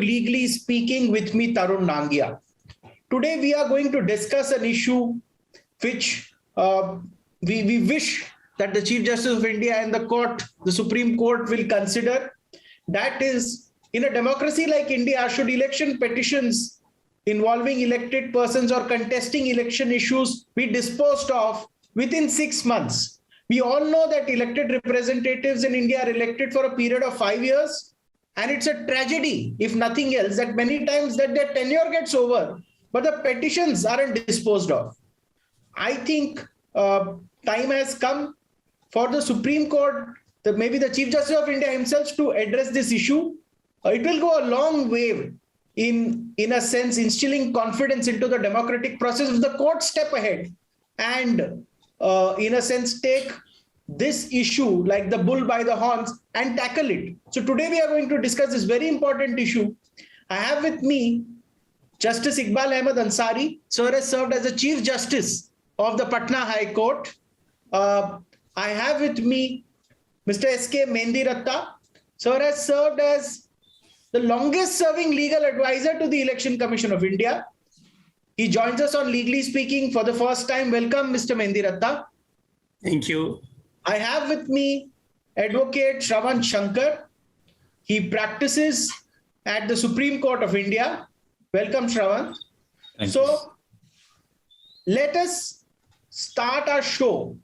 Legally Speaking, with me, Tarun Nangia. Today, we are going to discuss an issue which we wish that the Chief Justice of India and the Supreme Court will consider. That is, in a democracy like India, should election petitions involving elected persons or contesting election issues be disposed of within 6 months? We all know that elected representatives in India are elected for a period of 5 years. And it's a tragedy, if nothing else, that many times that their tenure gets over, but the petitions aren't disposed of. I think time has come for the Supreme Court, maybe the Chief Justice of India himself, to address this issue. It will go a long way in a sense, instilling confidence into the democratic process if the courts step ahead and in a sense, take this issue like the bull by the horns and tackle it. So today we are going to discuss this very important issue. I have with me Justice Iqbal Ahmed Ansari. Sir has served as the Chief Justice of the Patna High Court. I have with me Mr. S.K. Mendiratta. Sir has served as the longest serving legal advisor to the Election Commission of India. He joins us on Legally Speaking for the first time. Welcome, Mr. Mendiratta. Thank you. I have with me Advocate Shravan Shankar. He practices at the Supreme Court of India. Welcome, Shravan. Thank you. Let us start our show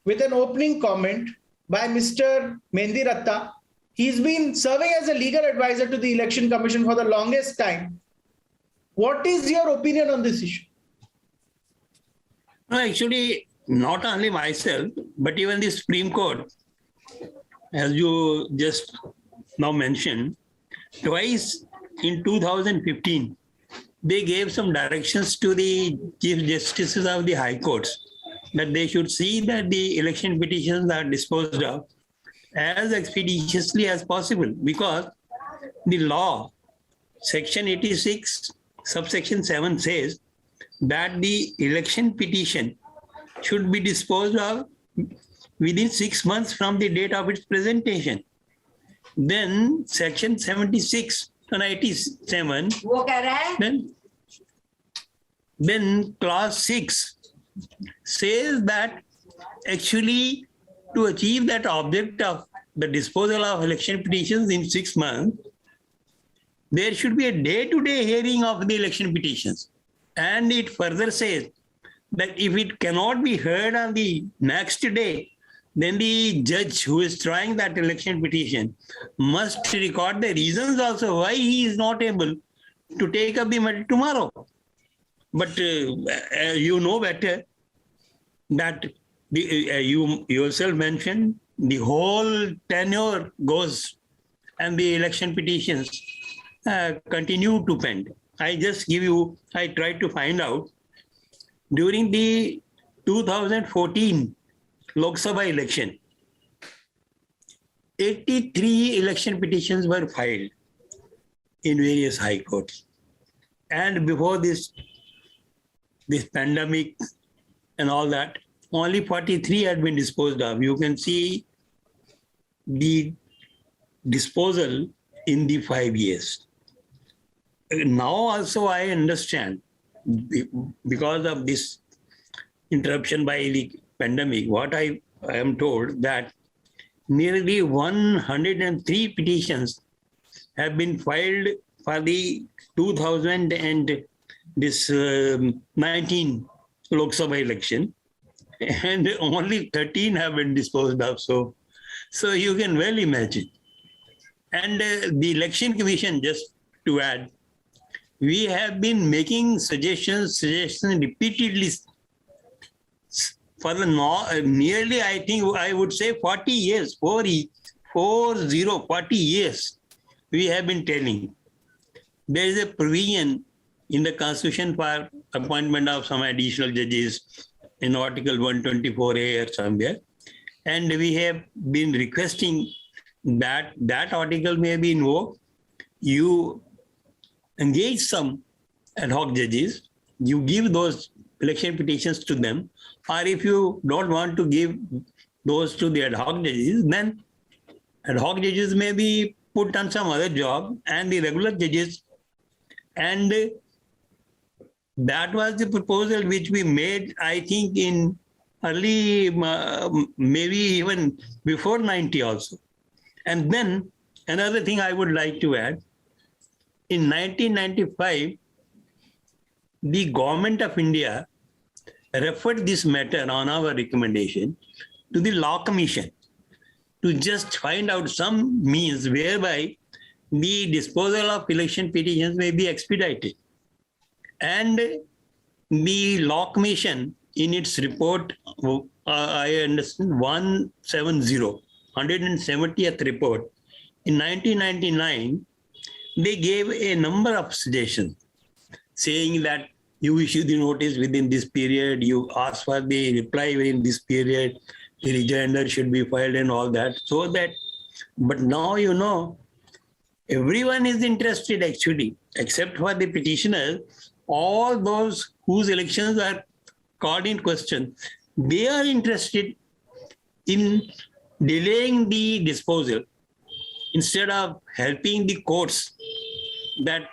with an opening comment by Mr. Mendiratta. He's been serving as a legal advisor to the Election Commission for the longest time. What is your opinion on this issue? No, actually, not only myself, but even the Supreme Court, as you just now mentioned, twice in 2015, they gave some directions to the Chief Justices of the High Courts that they should see that the election petitions are disposed of as expeditiously as possible, because the law, Section 86, subsection 7 says that the election petition should be disposed of within 6 months from the date of its presentation. Then Section 76 and 87, then Clause 6 says that actually to achieve that object of the disposal of election petitions in 6 months, there should be a day-to-day hearing of the election petitions. And it further says that if it cannot be heard on the next day, then the judge who is trying that election petition must record the reasons also why he is not able to take up the matter tomorrow. But you know better that you yourself mentioned the whole tenure goes and the election petitions continue to pend. I tried to find out during the 2014 Lok Sabha election, 83 election petitions were filed in various high courts. And before this pandemic and all that, only 43 had been disposed of. You can see the disposal in the 5 years. Now also I understand, because of this interruption by the pandemic, what I am told that nearly 103 petitions have been filed for the 2019 Lok Sabha election, and only 13 have been disposed of. So you can well imagine. And the Election Commission, just to add, we have been making suggestions repeatedly for the nearly, I think I would say 40 years, 40 years, we have been telling. There is a provision in the Constitution for appointment of some additional judges in Article 124A or somewhere. And we have been requesting that article may be invoked. You engage some ad hoc judges, you give those election petitions to them, or if you don't want to give those to the ad hoc judges, then ad hoc judges may be put on some other job and the regular judges And that was the proposal which we made, I think, in early, maybe even before 90 also. And then another thing I would like to add, in 1995, the government of India referred this matter on our recommendation to the Law Commission to just find out some means whereby the disposal of election petitions may be expedited. And the Law Commission, in its report, I understand 170th report, in 1999, they gave a number of suggestions saying that you issue the notice within this period, you ask for the reply within this period, the rejoinder should be filed and all that. So that, but now, you know, everyone is interested actually, except for the petitioners. All those whose elections are called in question, they are interested in delaying the disposal instead of helping the courts, that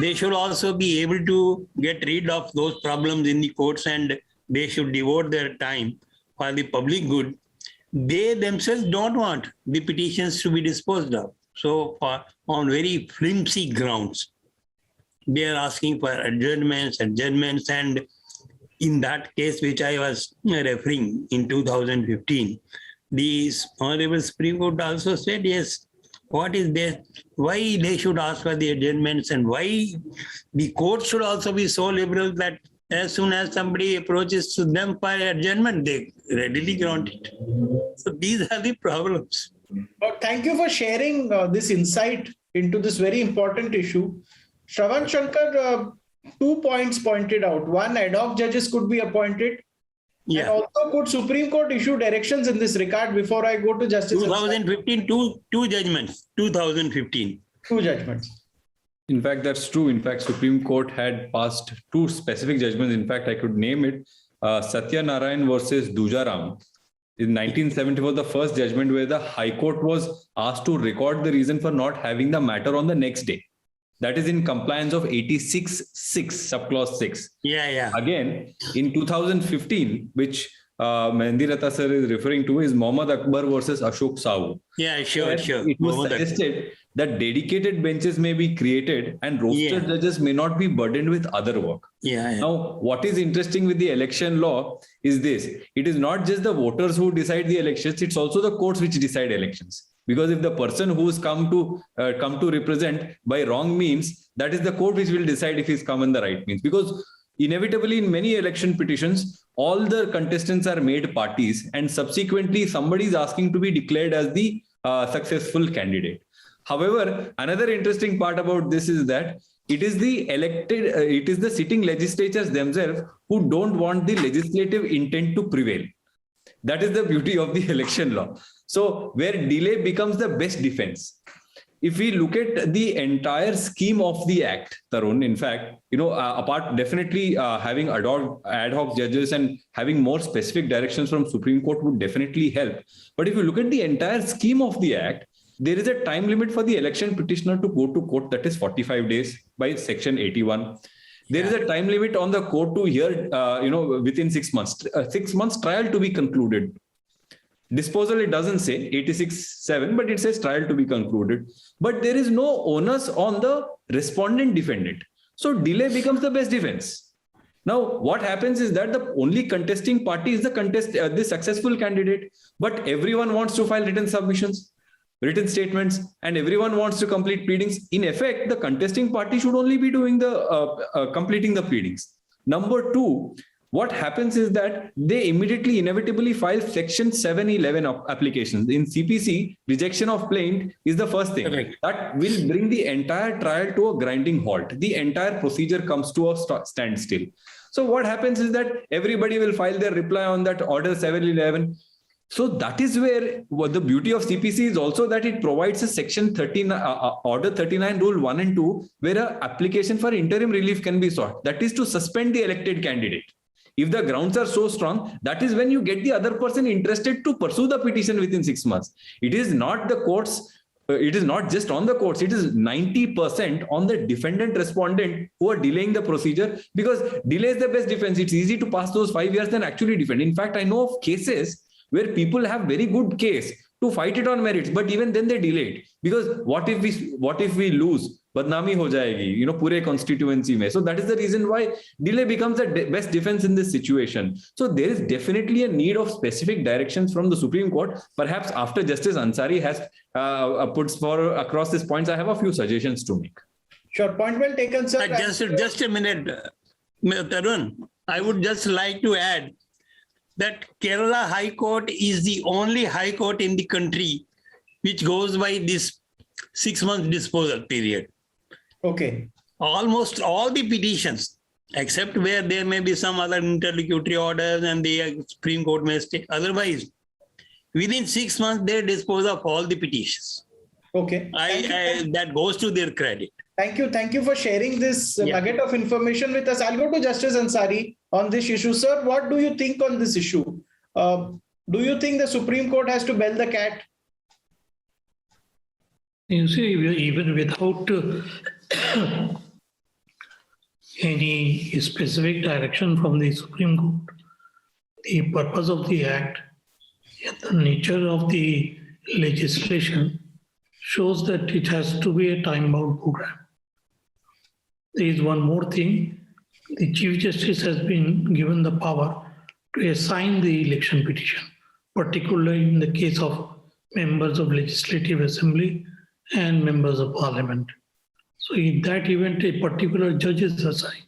they should also be able to get rid of those problems in the courts and they should devote their time for the public good. They themselves don't want the petitions to be disposed of. So on very flimsy grounds, they are asking for adjournments, and in that case which I was referring in 2015, the Honorable Supreme Court also said, yes, what is there? Why they should ask for the adjournments, and why the court should also be so liberal that as soon as somebody approaches to them for adjournment, they readily grant it. So these are the problems. Thank you for sharing this insight into this very important issue. Shravan Shankar, 2 points pointed out. One, ad hoc judges could be appointed. Yeah. And also, could Supreme Court issue directions in this regard? Before I go to Justice 2015, two judgments. 2015. 2 judgments. In fact, that's true. In fact, Supreme Court had passed 2 specific judgments. In fact, I could name it. Satya Narayan versus Dujaram. In 1970 was the first judgment where the High Court was asked to record the reason for not having the matter on the next day. That is in compliance of 86(6), subclause 6. Yeah. Again, in 2015, which Mehendirata sir is referring to, is Mohammad Akbar versus Ashok Sahu. Yeah, sure. It was suggested that dedicated benches may be created and rostered judges may not be burdened with other work. Yeah. Now, what is interesting with the election law is this. It is not just the voters who decide the elections, it's also the courts which decide elections. Because if the person who has come to represent by wrong means, that is the court which will decide if he's come in the right means. Because inevitably in many election petitions, all the contestants are made parties and subsequently somebody is asking to be declared as the successful candidate. However, another interesting part about this is that it is the sitting legislatures themselves who don't want the legislative intent to prevail. That is the beauty of the election law. So where delay becomes the best defense. If we look at the entire scheme of the act, Tarun, in fact, apart definitely having ad hoc judges and having more specific directions from Supreme Court would definitely help. But if you look at the entire scheme of the act, there is a time limit for the election petitioner to go to court, that is 45 days by section 81. There is a time limit on the court to hear, within 6 months, 6 months trial to be concluded. Disposal, it doesn't say 86(7), but it says trial to be concluded. But there is no onus on the respondent defendant. So delay becomes the best defense. Now, what happens is that the only contesting party is the successful candidate, but everyone wants to file written submissions, written statements, and everyone wants to complete pleadings. In effect, the contesting party should only be doing completing the pleadings. Number 2, what happens is that they inevitably file section 711 of applications. In CPC, rejection of plaint is the first thing. Correct. That will bring the entire trial to a grinding halt. The entire procedure comes to a standstill. So what happens is that everybody will file their reply on that order 711. So that is where the beauty of CPC is also that it provides a section 39, order 39 rule 1 and 2, where an application for interim relief can be sought. That is to suspend the elected candidate. If the grounds are so strong, that is when you get the other person interested to pursue the petition within 6 months. It is not the court's it is not just on the courts, it is 90% on the defendant respondent who are delaying the procedure, because delay is the best defense. It's easy to pass those 5 years than actually defend. In fact, I know of cases where people have very good case to fight it on merits, but even then they delay it, because what if we lose, badnami ho jayegi, pure constituency mein. So that is the reason why delay becomes the best defense in this situation. So there is definitely a need of specific directions from the Supreme Court. Perhaps after Justice Ansari has puts for across these points, I have a few suggestions to make. Sure, point well taken, sir. Just a minute, Tarun. I would just like to add that Kerala High Court is the only high court in the country which goes by this 6 month disposal period. Okay. Almost all the petitions, except where there may be some other interlocutory orders and the Supreme Court may stay. Otherwise, within 6 months, they dispose of all the petitions. Okay. That goes to their credit. Thank you for sharing this nugget of information with us. I'll go to Justice Ansari on this issue. Sir, what do you think on this issue? Do you think the Supreme Court has to bell the cat? You see, even without any specific direction from the Supreme Court, the purpose of the Act and the nature of the legislation shows that it has to be a time-bound program. There is one more thing. The Chief Justice has been given the power to assign the election petition, particularly in the case of members of Legislative Assembly and members of Parliament. So in that event, a particular judge is assigned,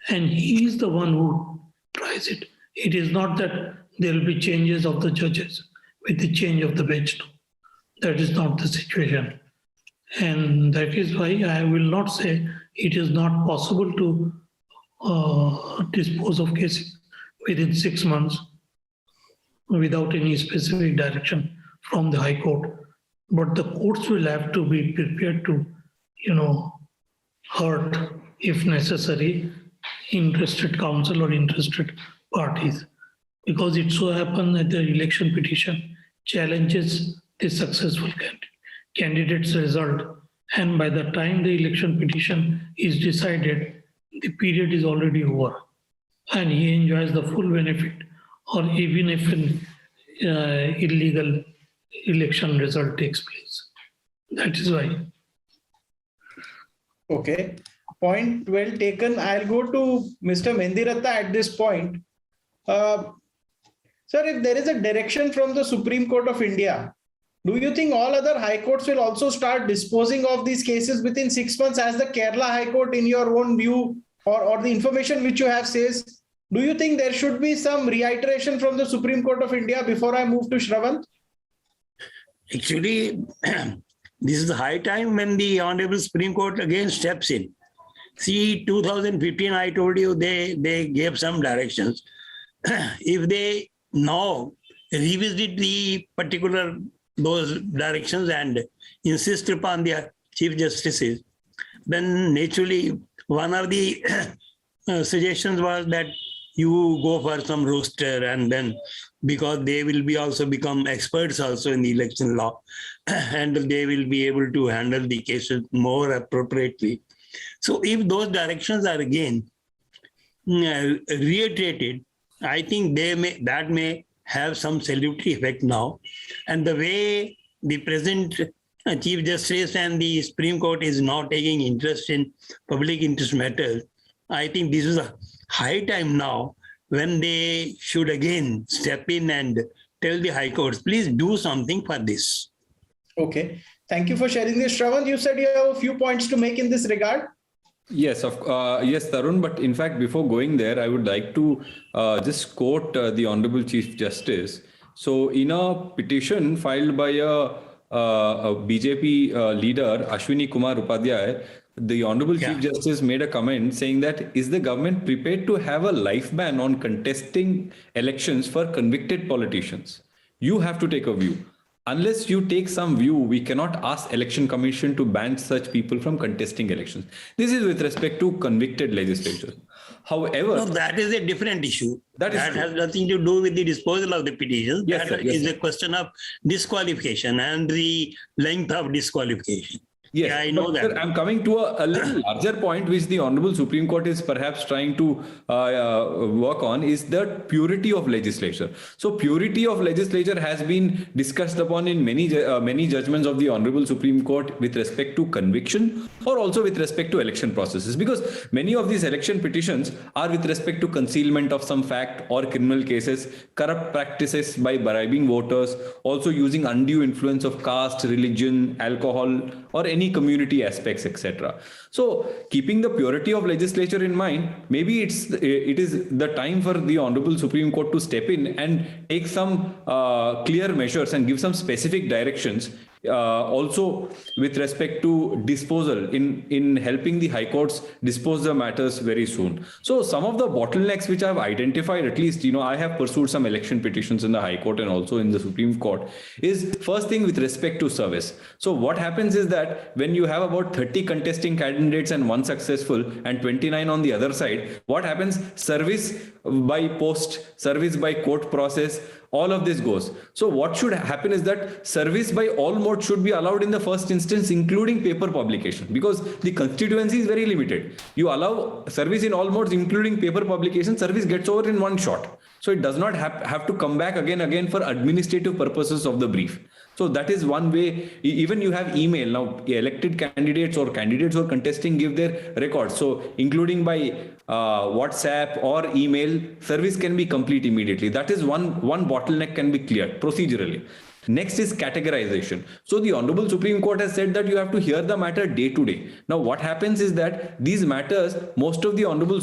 and he is the one who tries it. It is not that there will be changes of the judges with the change of the bench. That is not the situation. And that is why I will not say it is not possible to dispose of cases within 6 months without any specific direction from the High Court. But the courts will have to be prepared to, hurt, if necessary, interested counsel or interested parties. Because it so happens that the election petition challenges the successful candidate's result. And by the time the election petition is decided, the period is already over. And he enjoys the full benefit, or even if an illegal election result takes place. That is why. Okay. Point well taken. I'll go to Mr. Mendiratta at this point. Sir, if there is a direction from the Supreme Court of India, do you think all other high courts will also start disposing of these cases within 6 months, as the Kerala High Court, in your own view, or the information which you have says? Do you think there should be some reiteration from the Supreme Court of India before I move to Shravan? Actually, this is the high time when the Honorable Supreme Court again steps in. See, 2015, I told you they gave some directions. If they now revisit the particular those directions and insist upon their Chief Justices, then naturally one of the suggestions was that you go for some roster, and then because they will be also become experts also in the election law, and they will be able to handle the cases more appropriately. So if those directions are again reiterated, I think that may have some salutary effect now. And the way the present Chief Justice and the Supreme Court is now taking interest in public interest matters, I think this is a high time now when they should again step in and tell the high courts, please do something for this. Okay. Thank you for sharing this. Shravan, you said you have a few points to make in this regard. Yes, yes, Tarun. But in fact, before going there, I would like to just quote the Honorable Chief Justice. So in a petition filed by a BJP leader, Ashwini Kumar Upadhyay, the Honorable Chief Justice made a comment saying that, is the government prepared to have a life ban on contesting elections for convicted politicians? You have to take a view. Unless you take some view, we cannot ask Election Commission to ban such people from contesting elections. This is with respect to convicted legislators. However, No, that is a different issue. That is That true. has nothing to do with the disposal of the petitions. Yes, That sir. Yes, is sir. a question of disqualification and the length of disqualification. Yes, Yeah, I know but that. sir, I'm coming to a little larger point, which the Honorable Supreme Court is perhaps trying to work on, is the purity of legislature. So, purity of legislature has been discussed upon in many judgments of the Honorable Supreme Court with respect to conviction or also with respect to election processes, because many of these election petitions are with respect to concealment of some fact or criminal cases, corrupt practices by bribing voters, also using undue influence of caste, religion, alcohol, or any community aspects, etc. So, keeping the purity of legislature in mind, maybe it is the time for the Honorable Supreme Court to step in and take some clear measures and give some specific directions. Also with respect to disposal in helping the high courts dispose the matters very soon. So some of the bottlenecks which I've identified, at least, I have pursued some election petitions in the High Court and also in the Supreme Court, is first thing with respect to service. So what happens is that when you have about 30 contesting candidates and one successful and 29 on the other side, what happens? Service by post, service by court process, all of this goes. So what should happen is that service by all modes should be allowed in the first instance, including paper publication, because the constituency is very limited. You allow service in all modes, including paper publication, service gets over in one shot. So it does not have to come back again for administrative purposes of the brief. So that is one way. Even you have email now, elected candidates or candidates who are contesting give their records. So including by WhatsApp or email, service can be complete immediately. That is one bottleneck can be cleared procedurally. Next is categorization. So the Honorable Supreme Court has said that you have to hear the matter day to day. Now what happens is that these matters, most of the Honorable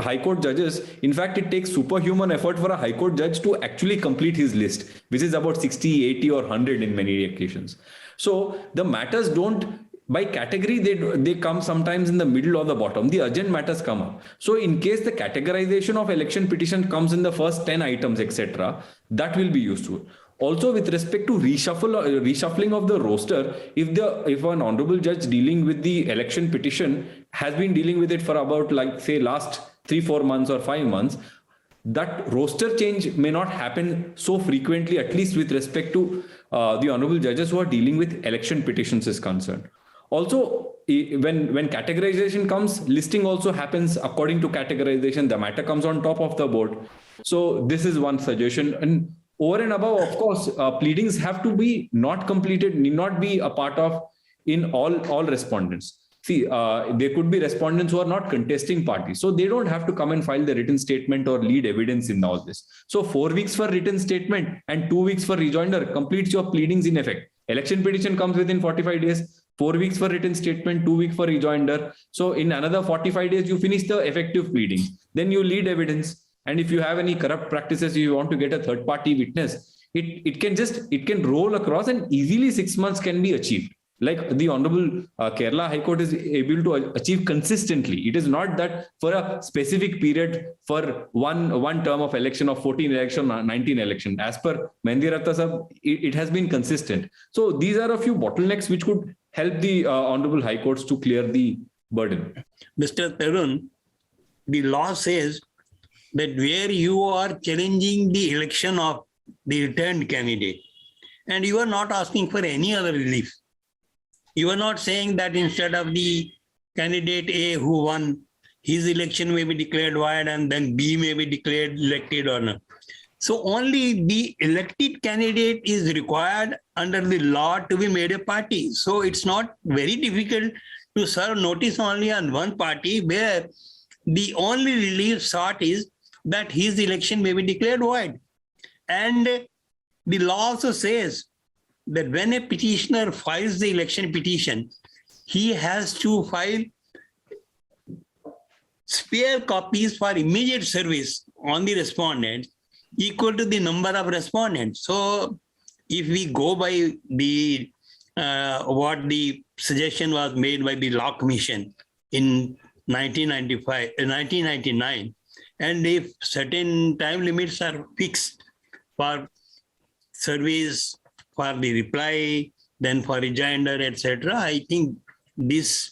High Court judges, in fact it takes superhuman effort for a High Court judge to actually complete his list, which is about 60, 80 or 100 in many occasions. So the matters don't, by category, they come sometimes in the middle or the bottom. The urgent matters come up. So in case the categorization of election petition comes in the first 10 items, etc., that will be useful. Also, with respect to reshuffling of the roster, if an honorable judge dealing with the election petition has been dealing with it for about, like, say, last 3-4 months or 5 months, that roster change may not happen so frequently, at least with respect to the honorable judges who are dealing with election petitions is concerned. Also, when categorization comes, listing also happens according to categorization. The matter comes on top of the board. So this is one suggestion. And over and above, of course, pleadings have to be not completed, need not be a part of in all respondents. See, there could be respondents who are not contesting parties. So they don't have to come and file the written statement or lead evidence in all this. So 4 weeks for written statement and 2 weeks for rejoinder completes your pleadings in effect. Election petition comes within 45 days. 4 weeks for written statement, 2 weeks for rejoinder. So in another 45 days, you finish the effective pleadings. Then you lead evidence. And if you have any corrupt practices, you want to get a third party witness, it can roll across and easily 6 months can be achieved. Like the Honorable Kerala High Court is able to achieve consistently. It is not that for a specific period for one term of election of 14 election, 19 election. As per Mendiratha Sab, it has been consistent. So these are a few bottlenecks which could help the Honorable High Courts to clear the burden. Mr. Tarun, the law says that where you are challenging the election of the returned candidate and you are not asking for any other relief, you are not saying that instead of the candidate A who won, his election may be declared void and then B may be declared elected or not. So only the elected candidate is required under the law to be made a party. So it's not very difficult to serve notice only on one party where the only relief sought is that his election may be declared void. And the law also says that when a petitioner files the election petition, he has to file spare copies for immediate service on the respondent equal to the number of respondents. So if we go by the what the suggestion was made by the Law Commission in 1999, and if certain time limits are fixed for service, for the reply, then for rejoinder, etc., I think this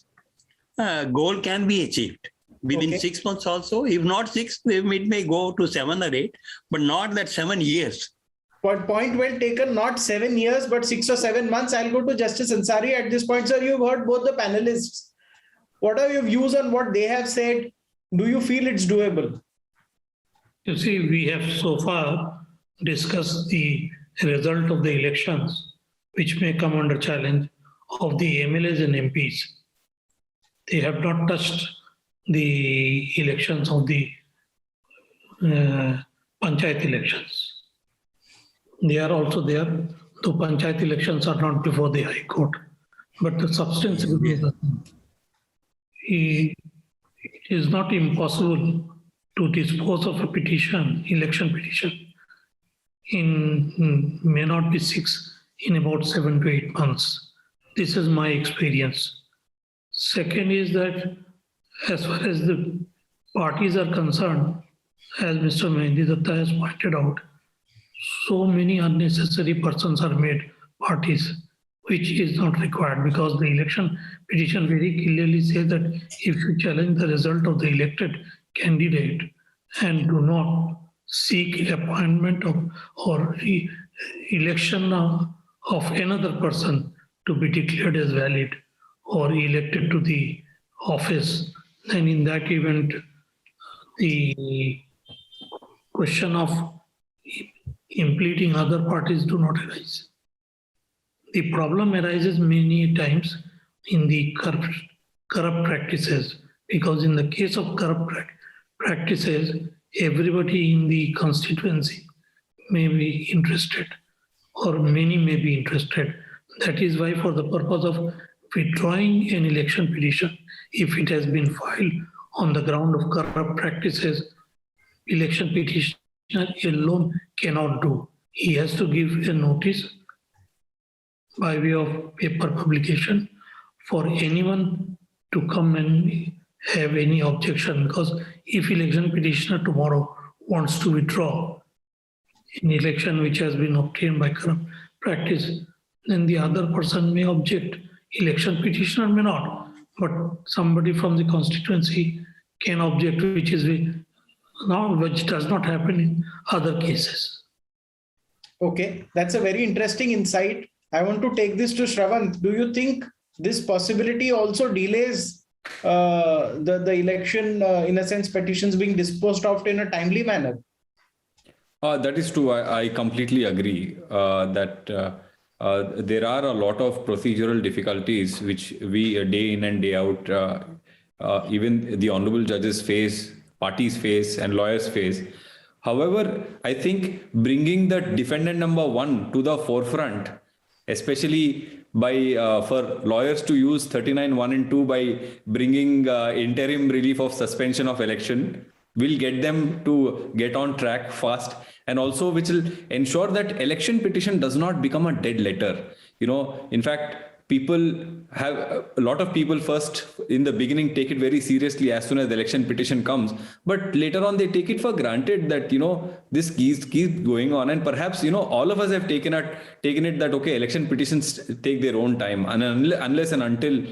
goal can be achieved. within Okay. 6 months also. If not 6, it may go to 7 or 8, but not that 7 years. But point well taken, not 7 years, but 6 or 7 months. I'll go to Justice Ansari at this point. Sir, you've heard both the panelists. What are your views on what they have said? Do you feel it's doable? You see, we have so far discussed the result of the elections, which may come under challenge, of the MLAs and MPs. They have not touched the elections of the panchayat elections. They are also there, though panchayat elections are not before the High Court, but the substance will be the same. It is not impossible to dispose of a petition, election petition, may not be 6, in about 7 to 8 months. This is my experience. Second is that as far as the parties are concerned, as Mr. Mehndi Datta has pointed out, so many unnecessary persons are made parties, which is not required, because the election petition very clearly says that if you challenge the result of the elected candidate and do not seek appointment of or election of another person to be declared as valid or elected to the office, then in that event, the question of impleting other parties do not arise. The problem arises many times in the corrupt practices, because in the case of corrupt practices, everybody in the constituency may be interested, or many may be interested. That is why, for the purpose of withdrawing an election petition, if it has been filed on the ground of corrupt practices, election petitioner alone cannot do. He has to give a notice by way of paper publication for anyone to come and have any objection, because if election petitioner tomorrow wants to withdraw an election which has been obtained by corrupt practice, then the other person may object. Election petitioner may not, but somebody from the constituency can object, which does not happen in other cases. Okay, that's a very interesting insight. I want to take this to Shravan. Do you think this possibility also delays the election, in a sense, petitions being disposed of in a timely manner? That is true. I completely agree that there are a lot of procedural difficulties which we day in and day out, even the honorable judges face, parties face, and lawyers face. However, I think bringing the defendant number 1 to the forefront, especially by for lawyers to use 39(1) and 2 by bringing interim relief of suspension of election, will get them to get on track fast, and also which will ensure that election petition does not become a dead letter. In fact, a lot of people first in the beginning take it very seriously as soon as the election petition comes, but later on they take it for granted that this keeps going on, and perhaps all of us have taken it that okay, election petitions take their own time, and unless and until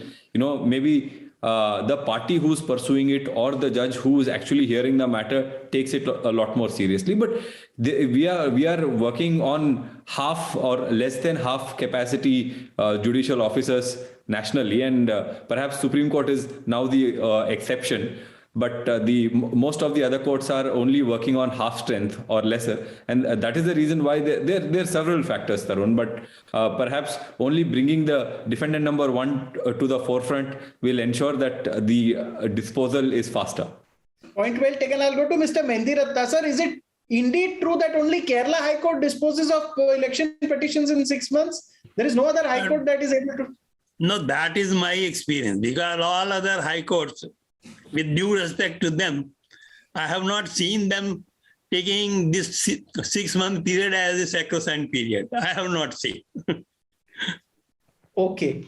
maybe the party who's pursuing it or the judge who's actually hearing the matter takes it a lot more seriously. But we are working on half or less than half capacity judicial officers nationally, and perhaps Supreme Court is now the exception. But most of the other courts are only working on half strength or lesser, and that is the reason why there are several factors, Tarun. But perhaps only bringing the defendant number 1 to the forefront will ensure that the disposal is faster. Point well taken. I'll go to Mr. Mehndi Datta. Sir, is it indeed true that only Kerala High Court disposes of election petitions in 6 months? There is no other High Court that is able to? No, that is my experience, because all other High Courts, with due respect to them, I have not seen them taking this 6-month period as a sacrosanct period. I have not seen. Okay.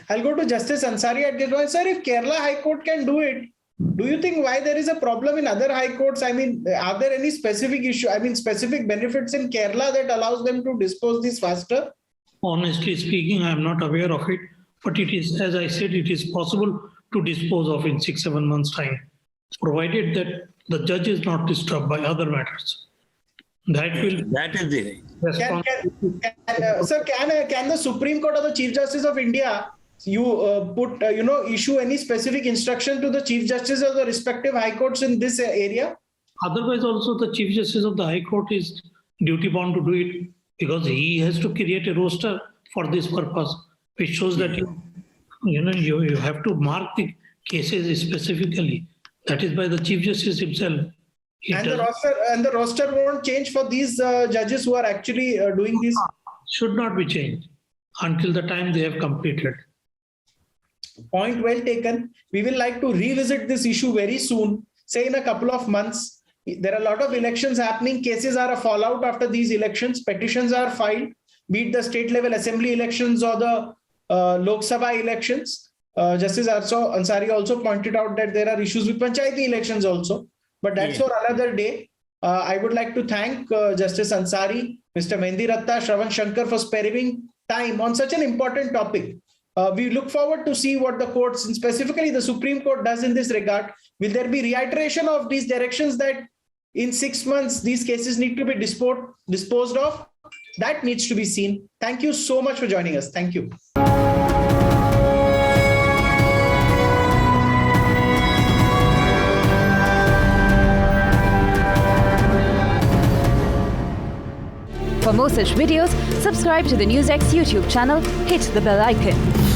I'll go to Justice Ansari at this point. Sir, if Kerala High Court can do it, do you think why there is a problem in other high courts? I mean, are there any specific specific benefits in Kerala that allows them to dispose this faster? Honestly speaking, I am not aware of it, but it is, as I said, it is possible to dispose of in 6-7 months' time. provided that the judge is not disturbed by other matters. That will That is the Can, respond. sir, can the Supreme Court or the Chief Justice of India issue any specific instruction to the Chief Justice of the respective high courts in this area? Otherwise, also the Chief Justice of the High Court is duty bound to do it because he has to create a roster for this purpose, which shows that you have to mark the cases specifically. That is by the Chief Justice himself. And the roster won't change for these judges who are actually doing this? Should not be changed until the time they have completed. Point well taken. We will like to revisit this issue very soon, say in a couple of months. There are a lot of elections happening. Cases are a fallout after these elections. Petitions are filed, be it the state level assembly elections or the Lok Sabha elections. Justice Ansari also pointed out that there are issues with Panchayati elections also. But that's for another day. I would like to thank Justice Ansari, Mr. Mehendi Ratta, Shravan Shankar for sparing time on such an important topic. We look forward to see what the courts, and specifically the Supreme Court, does in this regard. Will there be reiteration of these directions that in 6 months these cases need to be disposed of? That needs to be seen. Thank you so much for joining us. Thank you. For more such videos, subscribe to the NewsX YouTube channel, hit the bell icon.